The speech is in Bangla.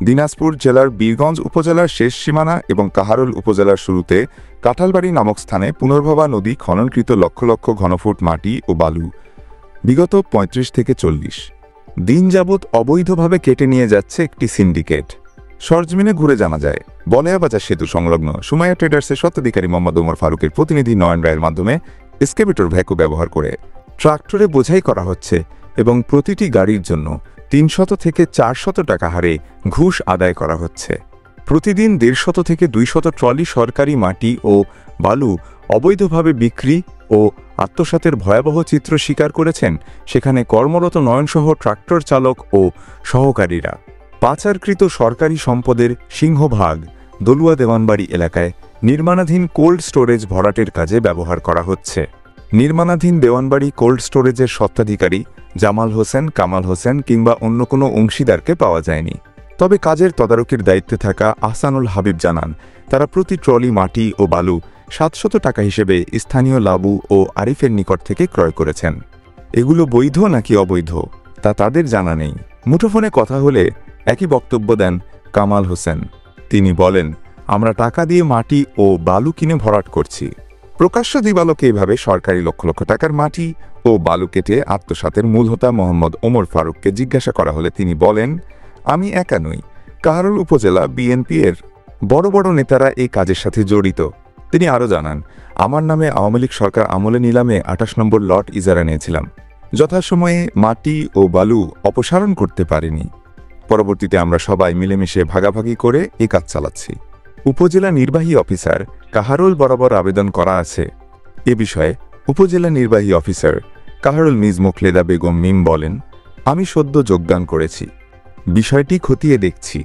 দিনাজপুর জেলার বীরগঞ্জ উপজেলার শেষ সীমানা এবং কাহারোল উপজেলার শুরুতে কাঁঠালবাড়ি নামক স্থানে পুনর্ভবা নদী খননকৃত লক্ষ লক্ষ ঘনফুট মাটি ও বালু বিগত ৩৫ থেকে ৪০ দিন যাবৎ অবৈধভাবে কেটে নিয়ে যাচ্ছে একটি সিন্ডিকেট। সরজমিনে ঘুরে জানা যায়, বলেয়াবাজার সেতু সংলগ্ন সুমাইয়া ট্রেডার্সের স্বত্বাধিকারী মোহাম্মদ ওমর ফারুকের প্রতিনিধি নয়ন রায়ের মাধ্যমে এক্সকেভেটর ভ্যাকু ব্যবহার করে ট্রাক্টরে বোঝাই করা হচ্ছে এবং প্রতিটি গাড়ির জন্য ৩০০ থেকে ৪০০ টাকা হারে ঘুষ আদায় করা হচ্ছে। প্রতিদিন ১৫০ থেকে ২০০ ট্রলি সরকারি মাটি ও বালু অবৈধভাবে বিক্রি ও আত্মসাতের ভয়াবহ চিত্র স্বীকার করেছেন সেখানে কর্মরত নয়নসহ ট্রাক্টর চালক ও সহকারীরা। পাচারকৃত সরকারি সম্পদের সিংহভাগ দলুয়া দেওয়ানবাড়ি এলাকায় নির্মাণাধীন কোল্ড স্টোরেজ ভরাটের কাজে ব্যবহার করা হচ্ছে। নির্মাণাধীন দেওয়ানবাড়ি কোল্ড স্টোরেজের স্বত্বাধিকারী জামাল হোসেন, কামাল হোসেন কিংবা অন্য কোনো অংশীদারকে পাওয়া যায়নি। তবে কাজের তদারকির দায়িত্বে থাকা আহসানুল হাবিব জানান, তারা প্রতি ট্রলি মাটি ও বালু ৭০০ টাকা হিসেবে স্থানীয় লাবু ও আরিফের নিকট থেকে ক্রয় করেছেন। এগুলো বৈধ নাকি অবৈধ তা তাদের জানা নেই। মুঠোফোনে কথা হলে একই বক্তব্য দেন কামাল হোসেন। তিনি বলেন, আমরা টাকা দিয়ে মাটি ও বালু কিনে ভরাট করছি। প্রকাশ্য দিবালোকে এভাবে সরকারি লক্ষ লক্ষ টাকার মাটি ও বালু কেটে আত্মসাতের মূল হোতা মোহাম্মদ ওমর ফারুককে জিজ্ঞাসা করা হলে তিনি বলেন, আমি একা নই, কাহারোল উপজেলা বিএনপি-এর বড় বড় নেতারা এই কাজের সাথে জড়িত। তিনি আরও জানান, আমার নামে আওয়ামী লীগ সরকার আমলে নিলামে ২৮ নম্বর লট ইজারা নিয়েছিলাম। যথাসময়ে মাটি ও বালু অপসারণ করতে পারিনি। পরবর্তীতে আমরা সবাই মিলেমিশে ভাগাভাগি করে এই কাজ চালাচ্ছি। উপজেলা নির্বাহী অফিসার কাহারোল বরাবর আবেদন করা আছে। এ বিষয়ে উপজেলা নির্বাহী অফিসার কাহারোল মিজ মুখলেদা বেগম মিম বলেন, আমি সদ্য যোগদান করেছি, বিষয়টি খতিয়ে দেখছি।